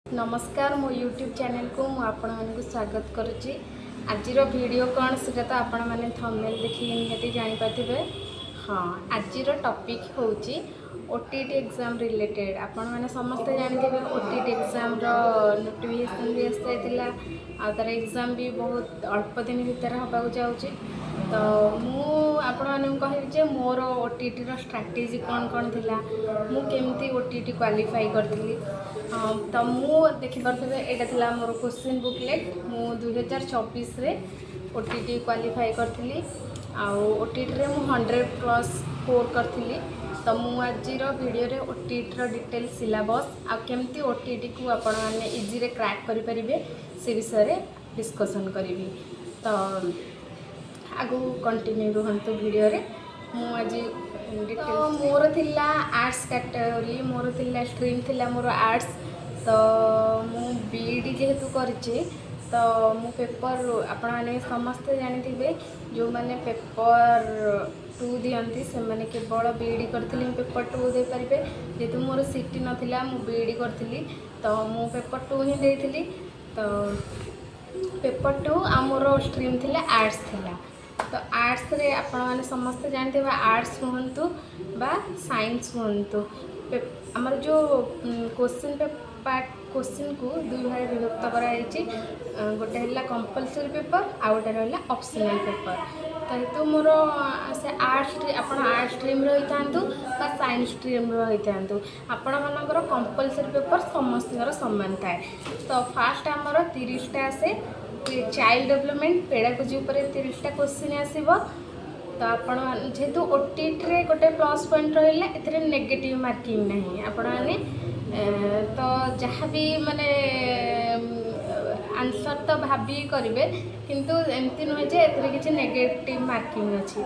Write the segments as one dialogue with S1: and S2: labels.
S1: नमस्कार मो YouTube channel को मुझे स्वागत करुच्ची। आज वीडियो कौन से तो आपण मैंने थंबनेल देखिए निहाती जानीपारे। हाँ, आज टॉपिक हूँ ओटीटी एग्जाम रिलेटेड। आपण मैंने समस्ते जानते ओटीटी एग्जाम नोटिफिकेशन भी आसाई तार एग्जाम भी बहुत अल्प दिन भितर हवाक जाऊँगी। तो मुझे कहबी मोर ओटीटी स्ट्राटेजी कौन कौन थिला, मु केमती ओटीटी क्वालिफाई करथिली। तो मु देखिपे यहाँ मोर क्वेश्चन बुकलेट मु 2024 रे ओटीटी क्वालिफाई करथिली। ओटीटी रे मु 100+ स्कोर करथिली। तो मु आज वीडियो रे ओटीटी डिटेल सिलेबस आ केमती ओटीटी को आपण माने इजी रे क्रैक करि परिबे से विषय रे डिस्कशन करिवि। तो आगु कंटिन्यू रुहंतु वीडियो रे। मु आज डिटेल मोर थिला आर्ट्स कैटेगरी, मोर थिला स्ट्रीम थिला मोर आर्ट्स। तो मु बीडी जेहेतु करछि तो मु पेपर आपण माने समस्त जानिथिबे जो माने पेपर 2 दियंती से माने केवल बीडी करथिली पेपर 2 दे परिबे। जेतु मोर सीटी नथिला मु बीडी करथिली तो मु पेपर 2 ही देथिली। तो पेपर 2 आ मोर स्ट्रीम थिला आर्ट्स थिला। तो आर्ट्स रे आपण माने समस्त जानते आर्ट्स हुंतु बा साइंस हुंतु हमर जो क्वेश्चन क्वेश्चन को दुई भाग विभक्त कराई। गोटे है कंपलसरी पेपर आ गोटे रहा ऑप्शनल पेपर। तो हेतु मोर से आर्ट्स स्ट्रीम रही था साइंस स्ट्रीम रही था आपण मानकर कंपलसरी पेपर समस्त समान थाए। तो फास्ट आमर 30टा आसे चाइल्ड डेवलपमेंट पेडागोजी उपर 30टा क्वेश्चन आसीबो। तो आपण जेहेतु ओटीटी रे गोटे प्लस पॉइंट रहिला एथरे नेगेटिव मार्किंग नहीं आपण माने तो जहाँ भी माने आंसर तो भाभी करेंगे किंतु एमती नुहे जे एथरे किछि नेगेटिव मार्किंग अच्छी।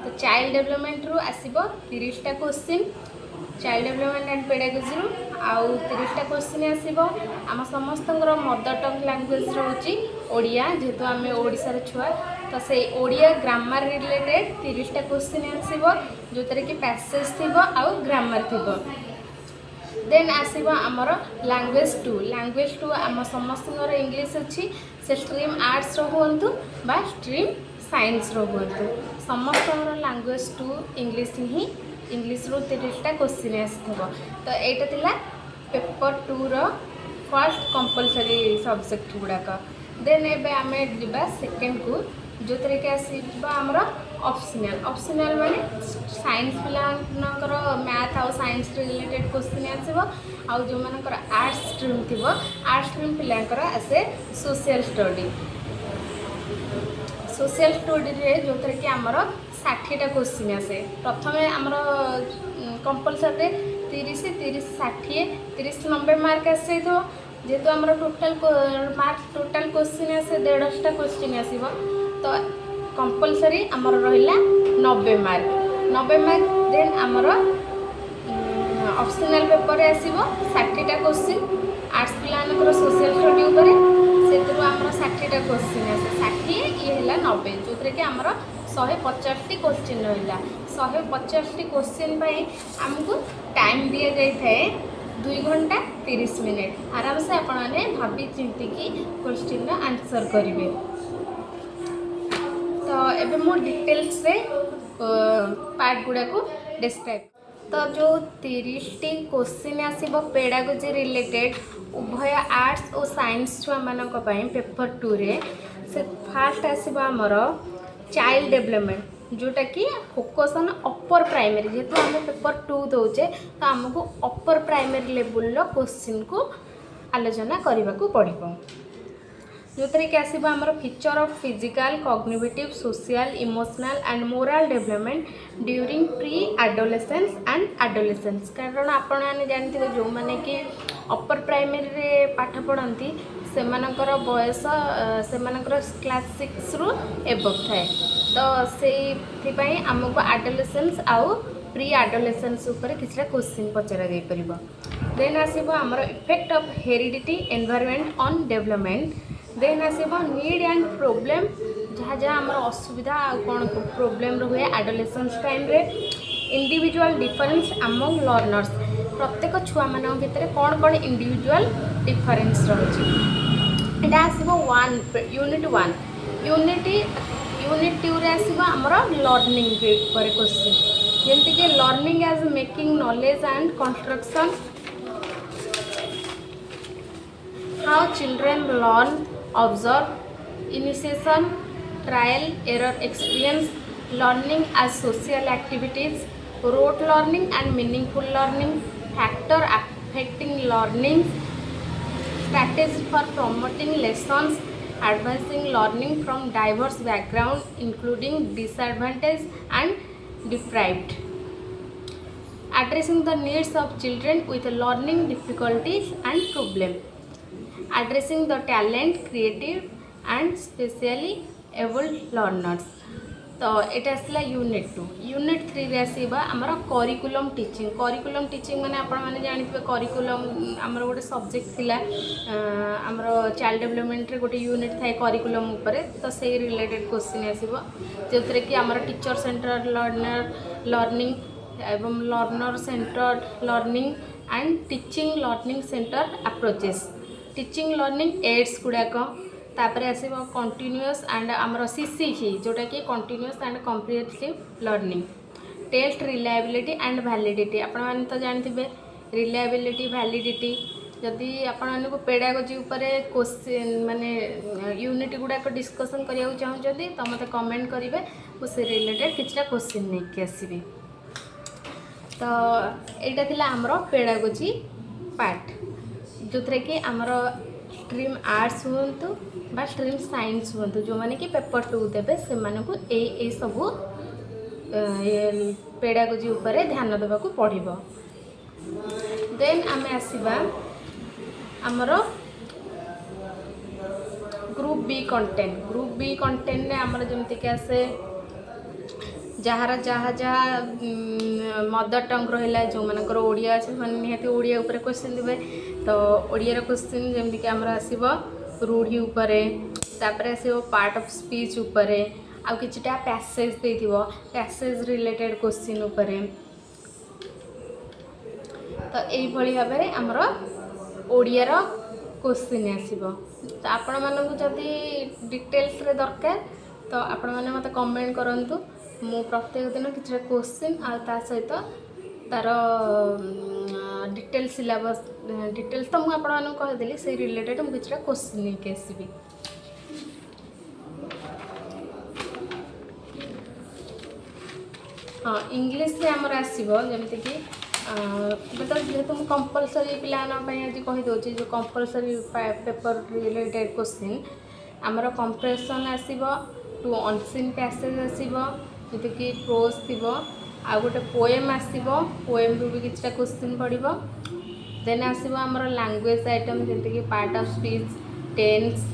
S1: तो चाइल्ड डेवलपमेंट रु आसीबो 30टा question child development and pedagogy रु आउ 30टा क्वेश्चन आसीबो। आम समस्तंगर मदर टंग लैंग्वेज रहउची ओडिया, जेहेतु आम ओडिशार छुआ। तो से ओडिया ग्रामर रिलेटेड 30टा क्वेश्चन आसीबो जोतरे कि पैसेज थिबो आउ ग्रामर थिबो। देन आसीबो आमर लैंग्वेज 2 आम समस्तंगर इंग्लिश अच्छी से स्ट्रीम आर्ट्स रुहतु बा स्ट्रीम साइंस रुहतु समस्तंगर लैंग्वेज 2 इंग्लिश ही इंग्लिश रु 30टा क्वेश्चन आसीथिबो। तो एटा थिला paper 2 row first compulsory subject गुड़ाक। Then एबे आमे जिबा सेकेंड को जो थे कि आसो आमर ऑप्शनल माने साइंस पिलांकर मैथ आउ साइंस रिलेटेड क्वेश्चन आसो। आउ जो मानकर आर्ट्स स्ट्रीम थी आर्ट्स स्ट्रीम पिलांकर आसे सोशल स्टडी रे जो थे कि आमर 60टा क्वेश्चन आसे। प्रथम आमर कंपलसरी 30 30 60 30 90 मार्क आसे। तो जेहेतु आमर टोटाल क्वेश्चन आसे 150टा क्वेश्चन आसीबो। तो कंपलसरी आमर रहिला 90 मार्क। देन आमर ऑप्शनल पेपर आसीबो 60टा क्वेश्चन आर्ट्स पिलानकर सोशल स्टडी उपरे सेतु आमर 60टा क्वेश्चन आसे। 60 ये हैला 90 जोतरे कि आमर 150टी क्वेश्चन रहिला। 150टी क्वेश्चन पाई हमको टाइम दिया जाय थाए 2 घंटा 30 मिनिट। आराम से आपण माने भाबी चिंती की क्वेश्चन रा आंसर करिवे। तो एबे मो डिटेल्स रे पार्ट गुडा को डिस्क्राइब। तो जो 30टी क्वेश्चन आसीबो पेडागोजी रिलेटेड उभय आर्ट्स और साइंस छुआ मानक पई पेपर 2 रे से फास्ट आसीबो हमर चाइल्ड डेवलपमेंट जोटा कि फोकस ऑन अपर प्राइमरी। जेहेतु आम पेपर 2 दौचे तो आमको अपर प्राइमरी लेवल क्वेश्चन को आलोचना करने को पड़ो। जो थे कि आसो आमर feature of physical cognitive social emotional and moral development during pre adolescence and adolescence. कारण आपण मैंने जानते जो मैंने कि अपर प्राइमरी रे पाठ पढ़ती से बयस से क्लास 6 रु एबव थाए। तो से आमको एडोलेसेंस आउ प्री एडोलेसेंस उपर किछटा क्वेश्चन पचरा जाई परिबो। देन आसीबो आमर effect of heredity environment on development. Then आसीबो नीड एंड प्रॉब्लम जहाँ जहाँ आमर असुविधा कौन प्रॉब्लम रुए एडोलेसेंस टाइम रे। इंडिविजुअल डिफरेंस अमंग लर्नर्स प्रत्येक छुआ मान भितर कौन कौन इंडिविजुअल डिफरेन्स रही है आसो वन यूनिट 1 यूनिट 2 रे आसो आमर लर्निंग पर क्वेश्चन जमती कि learning as making knowledge and construction how children learn observe initiation trial error experience learning as social activities rote learning and meaningful learning factor affecting learning strategy for promoting lessons advancing learning from diverse background including disadvantaged and deprived addressing the needs of children with learning difficulties and problem addressing the talent creative and specially abled learners तो यहाँ आसला unit 2 unit 3 रे आसीबा हमर curriculum teaching माने आपण माने जानिथिबे curriculum हमर गोटे सब्जेक्ट थिला हमर चाइल्ड डेवलपमेंट रे गोटे यूनिट थाए करिकुलम ऊपर तो से रिलेटेड क्वेश्चन आसीबो जोतरे कि हमर टीचर सेंटर लर्निंग एवं learner centre learning and teaching learning centre approaches teaching learning aids गुड़ाक तापर आसो कंटिन्यूअस एंड आमर सीसीही जोटा कि continuous and comprehensive learning test reliability and validity आपण माने तो जानथिबे रिलायबिलिटी वैलिडिटी जदि आपण मानकु पेडागोजी ऊपर क्वेश्चन माने यूनिट गुड़ाक डिस्कसन करिया चाहूँगी तो मते कमेंट करेंगे मुझे रिलेटेड किछटा क्वेश्चन नहीं आसबि तो यहाँ थिला आमर पेडागोजी पार्ट जो थे कि आमर स्ट्रीम आर्ट्स हूँ बा स्ट्रीम साइंस हूँ जो मैंने कि पेपर 2 देवे से सबू पेडागोजी उपर ध्यान देवाक पड़ो देन आम आसवा आमर ग्रुप बी कंटेंट ने आमर जमती आसे जार जहाँ जहाँ मदर टंग रहा जो मानकर ओडिया अच्छे निहाती ओडिया उपर क्वेश्चन देवे तो ओडिया क्वेश्चन जमती कि आमर आसव रूढ़ी उपरे तापर आसव पार्ट ऑफ स्पीच उपरे आउ किछटा पैसेज देथिबो पैसेज रिलेटेड क्वेश्चन उपरे तो यही भली भाव में आमर ओडियार क्वेश्चन आसव तो आपण मानक जदि डिटेल्स रे दरकार तो आपण माने मते कमेंट करंतु मु प्रत्येक दिन किसी क्वेश्चन आ सहित तार डिटेल सिलेबस डिटेल्स तो मुझे आपको कहीदेली से रिलेटेड मुझे किसी क्वेश्चन नहीं आसबि हाँ इंग्लीश से आमर आसो जमती कि तो जेहेतु मुझे कंपलसरी पाई आज कहीदे जो कंपलसरी पेपर रिलेटेड क्वेश्चन आमर कंप्रेशन आसो टू अनसीन पैसेज आसो जैसे कि प्रोज थी आ गोटे पोएम आसो पोएम भी किसी क्वेश्चन पड़ो देन आसो आमर लैंग्वेज आइटम जैसे कि part of speech tense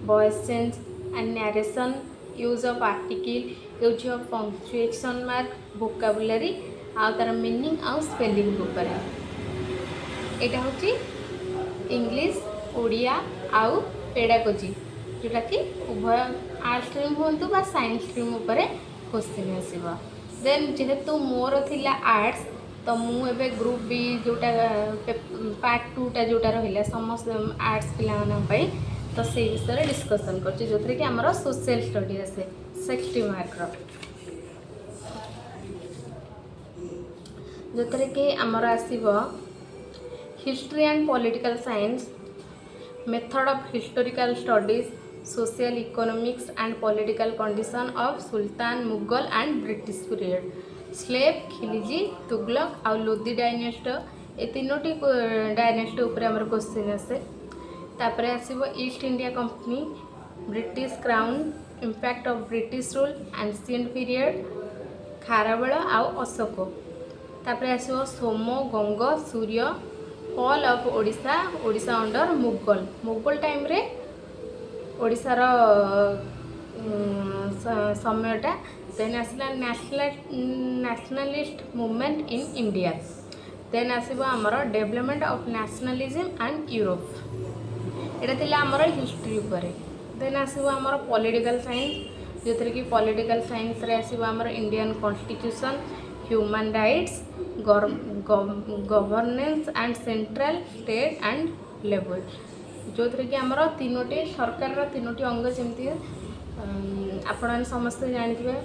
S1: voice change and narration use of article use of punctuation mark vocabulary आ तार मीनिंग आउ स्पेलिंग ऊपर यहाँ हूँ इंग्लिश ओडिया आउ पेडागोजी जोटा कि उभय आर्ट्स स्ट्रीम हूँ बा साइंस स्ट्रीम उपर क्वेश्चन आसो देन जेहेतु मोर थिला आर्ट्स तो मुझे ग्रुप बी जोटा पार्ट 2टा जोटा रहा समस्त आर्ट्स पाई तो से विषय डिस्कसन कर जो कि आमर सोशल स्टडी आसे 60 मार्क जो कि आमर आसो history and political science method of historical studies social economics and political condition of sultan Mughal and British period slave Khilji Tughlaq आउ लोधी डायनेस्ट ये तीनोटी डायनेस्ट उपर आमर क्वेश्चन आसे तापर आसो East India Company British crown impact of British rule ancient period Kharavela आउ अशोक तापर आसो सोमो गंग सूर्य fall of Odisha Odisha under Mughal time रे ओडिशार समयटा देन आसला nationalist movement in India then आसो आमर development of nationalism and Europe यहाँ थी आमर हिस्ट्री उपर देन आसो आमर पॉलिटिकल साइंस जो कि पॉलिटिकल साइंस रे आसो आमर Indian constitution human rights governance and central state and level जो थी कि आमर तीनोटी सरकार तीनोटी अंग जमी आपण समस्ते जानते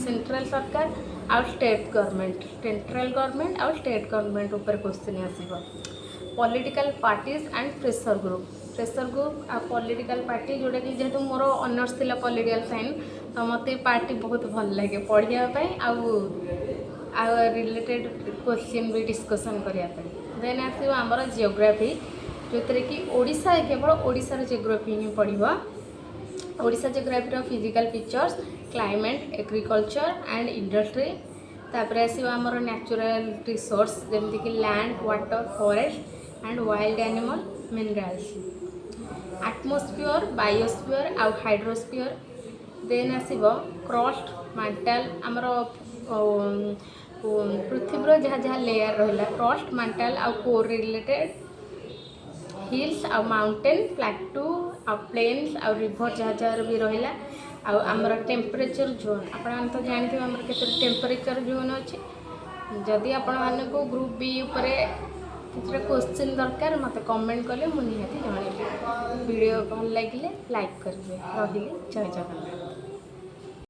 S1: सेंट्रल सरकार आउ स्टेट गवर्नमेंट सेंट्रल गवर्नमेंट आउ स्टेट गवर्नमेंट ऊपर क्वेश्चन आसो political parties and pressure group आ पॉलिटिकल पार्टी जोटा कि जेहेतु मोर ऑनर्स थिला पॉलिटिकल साइंस तो मत पार्टी बहुत भल लगे पढ़ाई आउ रिलेटेड क्वेश्चन भी डिस्कसन करने देन आसो आमर जियोग्राफी जो कि ओडिशा केवल ओडिशार जियोग्राफी ही पढ़ा Odisha geography physical features climate agriculture and industry तापर आसो आमर नेचुरल रिसोर्स जमती कि land water forest and wild animal minerals atmosphere biosphere आउ हाइड्रोस्फीयर देन आसो क्रस्ट मैंटल आमर पृथ्वी जहाँ जहाँ लेयर रहा क्रस्ट मैंटल आउ कोर रिलेटेड हिल्स आउ माउंटेन प्लाटू आउ प्लेन्स आउ रिवर जहाँ जहाँ भी रहा आउ आमर टेम्परेचर जोन आपण तो जानते आमर केते टेम्परेचर जोन अच्छे जदि आपण मानक ग्रुप बी उपरे किसी क्वेश्चन दरकार मत कमेंट कले मुझे जनइबी वीडियो भल लगे लाइक करेंगे रही जय जगन्नाथ।